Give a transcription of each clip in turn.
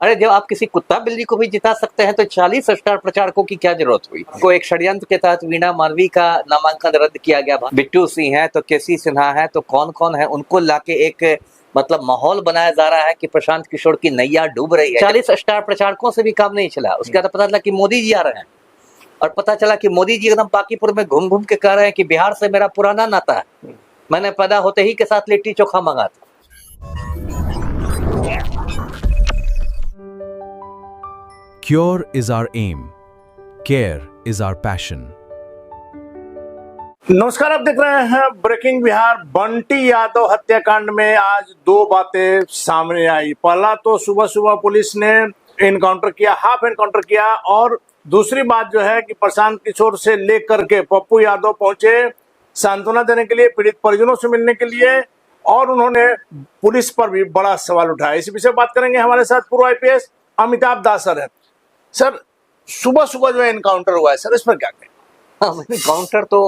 अरे जब आप किसी कुत्ता बिल्ली को भी जिता सकते हैं तो 40 स्टार प्रचारकों की क्या जरूरत हुई। को एक षड्यंत्र के तहत वीणा मालवी का नामांकन रद्द किया गया। बिट्टू सिंह है तो केसी सिन्हा है तो कौन कौन है, उनको लाके एक मतलब माहौल बनाया जा रहा है कि प्रशांत किशोर की नैया डूब रही है। 40 स्टार प्रचारकों से भी काम नहीं चला। उसके बाद पता चला कि मोदी जी आ रहे हैं और पता चला कि मोदी जी एकदम बांकीपुर में घूम घूम के कह रहे हैं कि बिहार से मेरा पुराना नाता है, मैंने पैदा होते ही के साथ लिट्टी चोखा मंगा था। Cure is our aim. Care is our passion. नमस्कार, आप देख रहे हैं ब्रेकिंग बिहार। बंटी यादव हत्याकांड में आज दो बातें सामने आई। पहला तो सुबह सुबह पुलिस ने एनकाउंटर किया, हाफ एनकाउंटर किया, और दूसरी बात जो है कि प्रशांत किशोर से लेकर के पप्पू यादव पहुंचे सांत्वना देने के लिए, पीड़ित परिजनों से मिलने के लिए, और उन्होंने पुलिस पर भी बड़ा सवाल उठाया। इसी विषय बात करेंगे। हमारे साथ पूर्व आईपीएस अमिताभ दास सर है। सर, सुबह सुबह जो एनकाउंटर हुआ है, सर इस पर क्या कहें? एनकाउंटर तो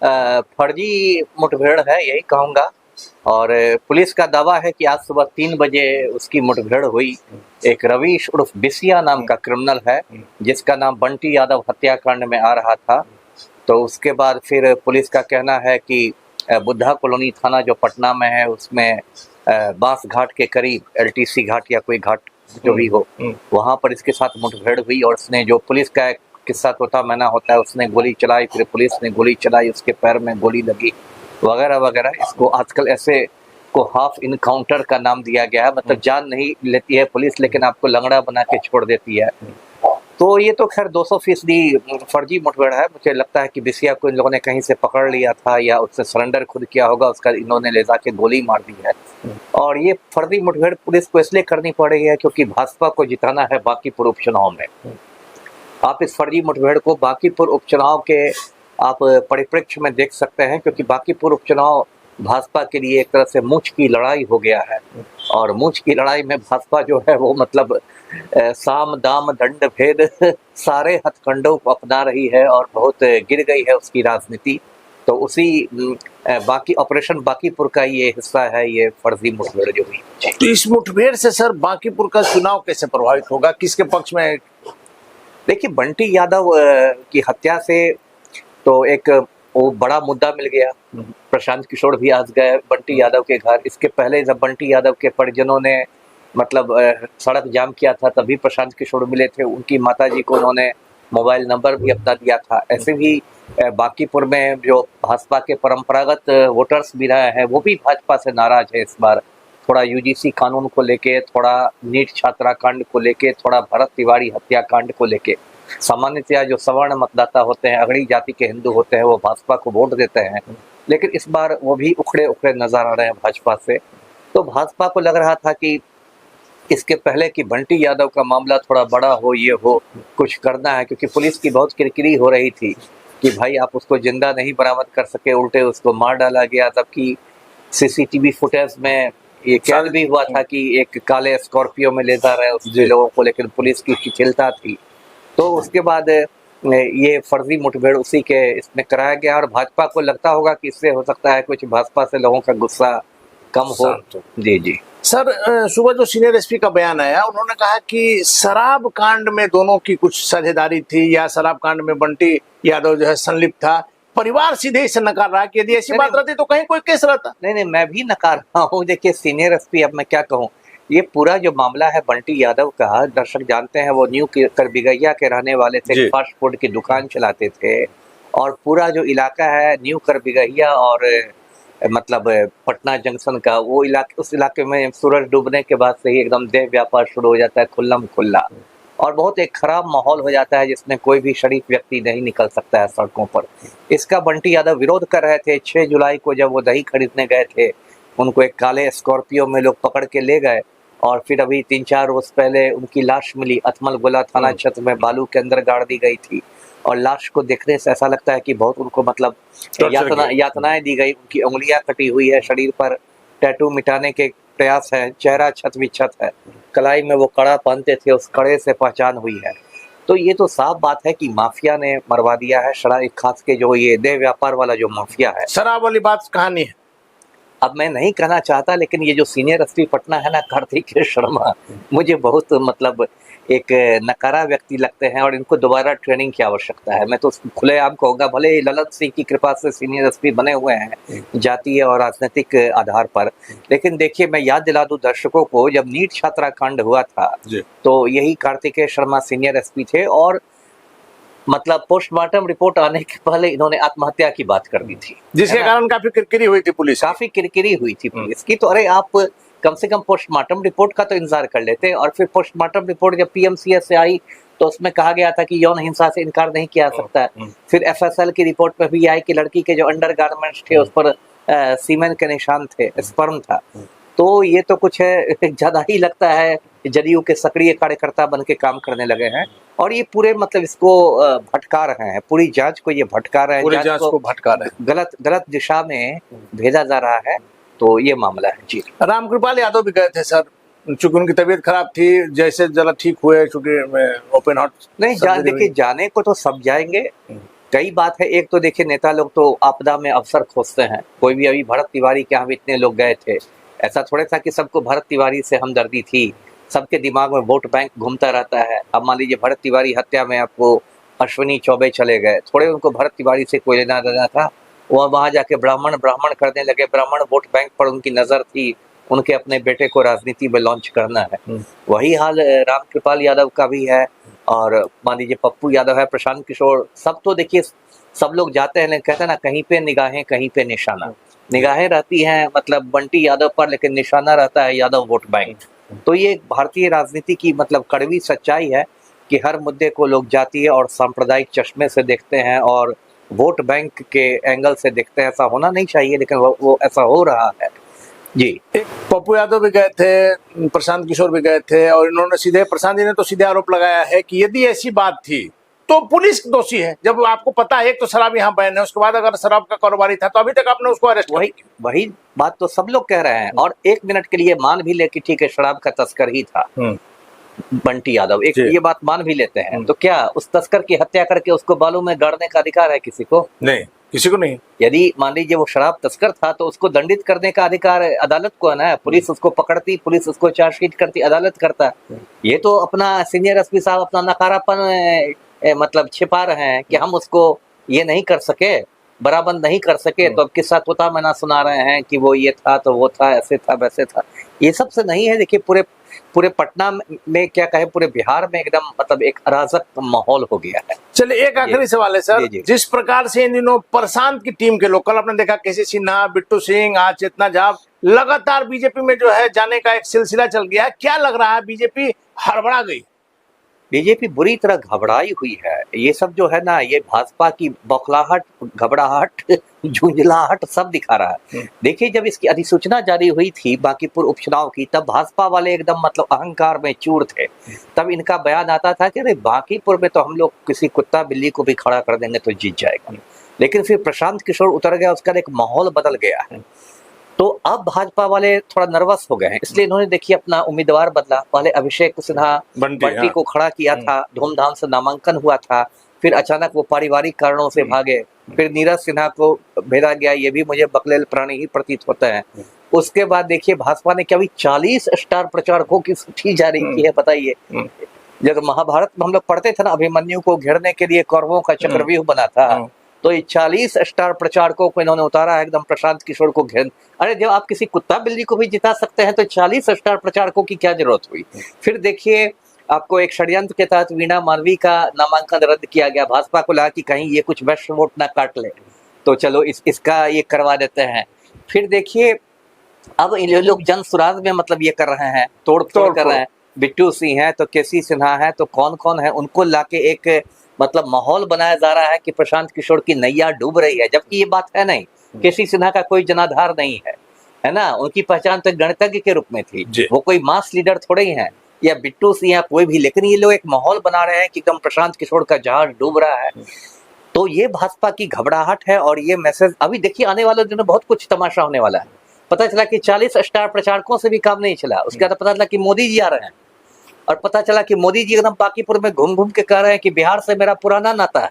फर्जी मुठभेड़ है, यही कहूँगा। और पुलिस का दावा है कि आज सुबह 3 बजे उसकी मुठभेड़ हुई। एक रवीश उर्फ बिसिया नाम का क्रिमिनल है जिसका नाम बंटी यादव हत्याकांड में आ रहा था। तो उसके बाद फिर पुलिस का कहना है कि बुद्धा कॉलोनी थाना जो पटना में है उसमें बांस घाट के करीब, एलटीसी घाट या कोई घाट जो भी हो, वहाँ पर इसके साथ मुठभेड़ हुई और उसने, जो पुलिस का एक किस्सा तोता मैना होता है, उसने गोली चलाई, फिर पुलिस ने गोली चलाई, उसके पैर में गोली लगी वगैरह वगैरह। इसको आजकल ऐसे को हाफ इनकाउंटर का नाम दिया गया है। मतलब जान नहीं लेती है पुलिस लेकिन आपको लंगड़ा बना के छोड़ देती है। तो ये तो खैर 200% फर्जी मुठभेड़ है। मुझे लगता है कि बिसिया को इन लोगों ने कहीं से पकड़ लिया था या उससे सरेंडर खुद किया होगा, उसका इन्होंने ले जाके गोली मार दी है। और ये फर्जी मुठभेड़ पुलिस को इसलिए करनी पड़ रही है क्योंकि भाजपा को जिताना है बांकीपुर उपचुनाव में। आप इस फर्जी मुठभेड़ को बांकीपुर उपचुनाव के आप परिप्रेक्ष्य में देख सकते हैं, क्योंकि बांकीपुर उपचुनाव भाजपा के लिए एक तरह से मूंछ की लड़ाई हो गया है। और मूंछ की लड़ाई में भाजपा जो है वो मतलब साम दाम दंड भेद सारे हथकंडों को अपना रही है और बहुत गिर गई है उसकी राजनीति। तो उसी बाकी ऑपरेशन बांकीपुर का ये हिस्सा है ये फर्जी मुठभेड़ जो हुई। तो इस मुठभेड़ से सर बांकीपुर का चुनाव कैसे प्रभावित होगा, किसके पक्ष में? देखिए, बंटी यादव की हत्या से तो एक वो बड़ा मुद्दा मिल गया। प्रशांत किशोर भी आज गए बंटी यादव के घर। इसके पहले जब बंटी यादव के परिजनों ने मतलब सड़क जाम किया था तभी प्रशांत किशोर मिले थे। उनकी माताजी को उन्होंने मोबाइल नंबर भी अपना दिया था। ऐसे भी बांकीपुर में जो भाजपा के परंपरागत वोटर्स भी रहे हैं वो भी भाजपा से नाराज है इस बार। थोड़ा यूजीसी कानून को लेके, थोड़ा नीट छात्रा कांड को लेके, थोड़ा भरत तिवारी हत्याकांड को लेके। सामान्यतया जो सवर्ण मतदाता होते हैं, अगड़ी जाति के हिंदू होते हैं, वो भाजपा को वोट देते हैं, लेकिन इस बार वो भी उखड़े उखड़े नजर आ रहे हैं भाजपा से। तो भाजपा को लग रहा था कि इसके पहले कि बंटी यादव का मामला थोड़ा बड़ा हो, ये हो, कुछ करना है, क्योंकि पुलिस की बहुत किरकिरी हो रही थी कि भाई आप उसको जिंदा नहीं बरामद कर सके, उल्टे उसको मार डाला गया। जबकि सीसीटीवी फुटेज में ये कैद भी हुआ था कि एक काले स्कॉर्पियो में ले जा रहे हैं उस लोगों को, लेकिन पुलिस की चिंता थी। तो उसके बाद ये फर्जी मुठभेड़ उसी के इसमें कराया गया और भाजपा को लगता होगा कि इससे हो सकता है कुछ भाजपा से लोगों का गुस्सा कम हो। जी जी सर, सुबह जो सीनियर एसपी का बयान आया, उन्होंने कहा कि शराब कांड में दोनों की कुछ साझेदारी थी या शराब कांड में बंटी यादव जो है संलिप्त था। परिवार सीधे इसे नकार रहा कि यदि ऐसी बात रहती तो कहीं कोई केस रहता। नहीं, मैं भी नकार रहा हूँ। देखिए, सीनियर एसपी, अब मैं क्या कहूँ, ये पूरा जो मामला है बंटी यादव का, दर्शक जानते हैं वो न्यू करबिगैया के रहने वाले थे, फास्ट फूड की दुकान चलाते थे। और पूरा जो इलाका है न्यू करबिगैया और मतलब पटना जंक्शन का, वो इलाके, उस इलाके में सूरज डूबने के बाद से ही एकदम देह व्यापार शुरू हो जाता है खुल्लम खुल्ला, और बहुत एक खराब माहौल हो जाता है जिसमें कोई भी शरीफ व्यक्ति नहीं निकल सकता है सड़कों पर। इसका बंटी यादव विरोध कर रहे थे। 6 जुलाई को जब वो दही खरीदने गए थे, उनको एक काले स्कॉर्पियो में लोग पकड़ के ले गए और फिर अभी 3-4 रोज पहले उनकी लाश मिली। अतमल गोला थाना क्षेत्र में बालू के अंदर गाड़ दी गई थी और लाश को देखने से ऐसा लगता है कि बहुत उनको मतलब यातनाएं दी गई। उनकी उंगलियां कटी हुई है, शरीर पर टैटू मिटाने के प्रयास है, चेहरा छत विछत है, कलाई में वो कड़ा पहनते थे, उस कड़े से पहचान हुई है। तो ये तो साफ बात है कि माफिया ने मरवा दिया है। शराब, खास के जो ये देह व्यापार वाला जो माफिया है। शराब वाली बात कहानी है। अब मैं नहीं कहना चाहता, लेकिन ये जो सीनियर एसपी पटना है ना, कार्तिक शर्मा, मुझे बहुत मतलब एक नकारा व्यक्ति लगते हैं और इनको दोबारा ट्रेनिंग की आवश्यकता है। मैं तो खुलेआम कहूँगा, भले ही ललित सिंह की कृपा से सीनियर एसपी बने हुए हैं जातीय और राजनीतिक आधार पर, लेकिन देखिए मैं याद दिला दूं दर्शकों को, जब नीट छात्राकांड हुआ था तो यही कार्तिकेय शर्मा सीनियर एसपी थे और मतलब पोस्टमार्टम रिपोर्ट आने के पहले इन्होंने आत्महत्या की बात कर दी थी, जिसके कारण काफी किरकिरी हुई थी पुलिस, काफी किरकिरी हुई थी पुलिस की। तो अरे आप कम से कम पोस्टमार्टम रिपोर्ट का तो इंतजार कर लेते। और फिर पोस्टमार्टम रिपोर्ट जब पीएमसीएच से आई तो उसमें कहा गया था कि यौन हिंसा से इनकार नहीं किया जा सकता। फिर एफएसएल की रिपोर्ट में भी आई कि लड़की के जो अंडरगारमेंट्स थे उस पर सीमेन के निशान थे, स्पर्म था। तो ये तो कुछ ज्यादा ही लगता है जदयू के सक्रिय कार्यकर्ता बन के काम करने लगे हैं और ये पूरे मतलब इसको भटका रहे हैं, पूरी जांच को ये भटका रहे हैं, पूरी जांच को भटका रहे हैं, गलत दिशा में भेजा जा रहा है। तो ये मामला है जी। रामकृपाल यादव भी गए थे सर, चूंकि उनकी तबीयत खराब थी, जैसे जरा ठीक हुए, चूंकि ओपन हार्ट नहीं देखिए जाने को तो सब जाएंगे। कई बात है, एक तो देखिए नेता लोग तो आपदा में अवसर खोजते हैं। कोई भी अभी भरत तिवारी के यहाँ भी इतने लोग गए थे, ऐसा थोड़ा था कि सबको भरत तिवारी से हमदर्दी थी, सबके दिमाग में वोट बैंक घूमता रहता है। अब मान लीजिए भरत तिवारी हत्या में आपको अश्विनी चौबे चले गए, थोड़े उनको भरत तिवारी से कोई लेना देना था। वहाँ जाके ब्राह्मण करने लगे, ब्राह्मण वोट बैंक पर उनकी नजर थी, उनके अपने बेटे को राजनीति में लॉन्च करना है। वही हाल रामकृपाल यादव का भी है और मान लीजिए पप्पू यादव है, प्रशांत किशोर, सब तो देखिए सब लोग जाते हैं, कहते हैं ना कहीं पे निगाहें कहीं पे निशाना। निगाहें रहती हैं मतलब बंटी यादव पर, लेकिन निशाना रहता है यादव वोट बैंक। तो ये भारतीय राजनीति की मतलब कड़वी सच्चाई है कि हर मुद्दे को लोग जातीय और सांप्रदायिक चश्मे से देखते हैं और वोट बैंक के एंगल से देखते हैं। ऐसा होना नहीं चाहिए, लेकिन वो ऐसा हो रहा है जी। एक पप्पू यादव भी गए थे, प्रशांत किशोर भी गए थे और इन्होंने प्रशांत जी ने तो सीधे आरोप लगाया है कि यदि ऐसी बात थी तो पुलिस दोषी है। जब आपको पता है एक तो शराब यहाँ बैन है, उसके बाद अगर शराब का कारोबारी था तो अभी तक आपने उसको अरेस्ट वही बात तो सब लोग कह रहे हैं। और एक मिनट के लिए मान भी ले कि ठीक है शराब का तस्कर ही था बंटी यादव, एक ये बात मान भी लेते हैं, तो क्या उस तस्कर की हत्या करके उसको बालू में गाड़ने का अधिकार है किसी को? नहीं, किसी को नहीं। यदि मान लीजिए वो शराब तस्कर था तो उसको दंडित करने का अधिकार अदालत को है ना। पुलिस उसको पकड़ती, पुलिस उसको चार्जशीट करती, अदालत करता। ये तो अपना सीनियर एसपी साहब अपना नकारापन मतलब छिपा रहे हैं कि हम उसको ये नहीं कर सके, बराबंद नहीं कर सके। तो अब किस्सा तोता मैना सुना रहे हैं कि वो ये था तो वो था, ऐसे था वैसे था। ये सब से नहीं है। देखिए पूरे पटना में क्या कहे, पूरे बिहार में एकदम मतलब एक अराजक माहौल हो गया है। चलिए एक आखिरी सवाल है सर, जिस प्रकार से इन दिनों प्रशांत की टीम के लोग, कल आपने देखा केसी सिन्हा, बिट्टू सिंह, आज चेतना झा, लगातार बीजेपी में जो है जाने का एक सिलसिला चल गया है, क्या लग रहा है बीजेपी हड़बड़ा गई? बीजेपी बुरी तरह घबराई हुई है। ये सब जो है ना, ये भाजपा की बौखलाहट, घबराहट, झुंझलाहट सब दिखा रहा है। देखिए जब इसकी अधिसूचना जारी हुई थी बांकीपुर उपचुनाव की, तब भाजपा वाले एकदम मतलब अहंकार में चूर थे। तब इनका बयान आता था कि अरे बांकीपुर में तो हम लोग किसी कुत्ता बिल्ली को भी खड़ा कर देंगे तो जीत जाएगा। लेकिन फिर प्रशांत किशोर उतर गया, उसका एक माहौल बदल गया है। तो अब भाजपा वाले थोड़ा नर्वस हो गए हैं, इसलिए इन्होंने देखिए अपना उम्मीदवार बदला। पहले अभिषेक सिन्हा बंटी को खड़ा किया था, धूमधाम से नामांकन हुआ था, फिर अचानक वो पारिवारिक कारणों से भागे, फिर नीरज सिन्हा को भेजा गया। ये भी मुझे बकलेल प्राणी ही प्रतीत होता है। उसके बाद देखिए भाजपा ने क्या 40 स्टार प्रचारकों की सूची जारी की है, बताइए। जब महाभारत में हम लोग पढ़ते थे ना, अभिमन्यु को घेरने के लिए कौरवों का चक्रव्यूह बना था, तो ये 40 स्टार प्रचारकों को इन्होंने उतारा है एकदम प्रशांत किशोर को घेर। अरे जब आप किसी कुत्ता बिल्ली को भी जिता सकते हैं तो 40 स्टार प्रचारकों की क्या जरूरत हुई? फिर देखिए आपको एक षड्यंत्र के तहत वीणा मालवी का नामांकन रद्द किया गया। भाजपा को लगा कि कहीं ये कुछ वैश्य वोट ना काट ले, तो चलो इसका ये करवा देते हैं। फिर देखिए अब इन लोग जन सुराज में मतलब ये कर रहे हैं, तोड़ कर रहे हैं। बिट्टू सिंह है तो केसी सिन्हा है तो कौन है, उनको लाके एक मतलब माहौल बनाया जा रहा है कि प्रशांत किशोर की नैया डूब रही है, जबकि ये बात है नहीं। केसी सिन्हा का कोई जनाधार नहीं है ना। उनकी पहचान तो गणतज्ञ के रूप में थी, वो कोई मास लीडर थोड़े ही हैं, या बिट्टू सिंह या कोई भी। लेकिन ये लोग एक माहौल बना रहे हैं कि एकदम प्रशांत किशोर का जहाज डूब रहा है। तो ये भाजपा की घबराहट है और ये मैसेज अभी देखिए आने वाले दिनों बहुत कुछ तमाशा होने वाला है। पता चला कि 40 स्टार प्रचारकों से भी काम नहीं चला, उसके बाद पता चला कि मोदी जी आ रहे हैं, और पता चला कि मोदी जी एकदम बांकीपुर में घूम के कह रहे हैं कि बिहार से मेरा पुराना नाता है,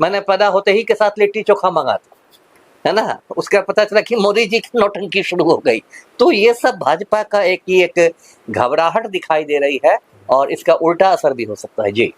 मैंने पैदा होते ही के साथ लिट्टी चोखा मंगा था, है ना, उसका पता चला कि मोदी जी की नौटंकी शुरू हो गई। तो ये सब भाजपा का एक घबराहट दिखाई दे रही है और इसका उल्टा असर भी हो सकता है। जी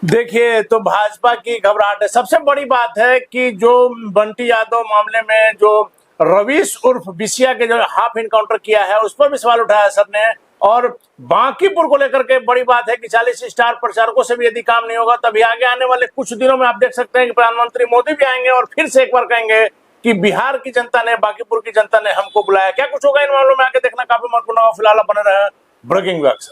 देखिए, तो भाजपा की घबराहट है। सबसे बड़ी बात है कि जो बंटी यादव मामले में जो रवीश उर्फ बिसिया के जो हाफ इनकाउंटर किया है उस पर भी सवाल उठाया सर ने। और बांकीपुर को लेकर के बड़ी बात है कि 40 स्टार प्रचारकों से भी यदि काम नहीं होगा तभी आगे आने वाले कुछ दिनों में आप देख सकते हैं कि प्रधानमंत्री मोदी भी आएंगे और फिर से एक बार कहेंगे कि बिहार की जनता ने, बांकीपुर की जनता ने हमको बुलाया। क्या कुछ होगा इन मामलों में आगे देखना काफी महत्वपूर्ण होगा। फिलहाल आप बने रहे ब्रेकिंग न्यूज।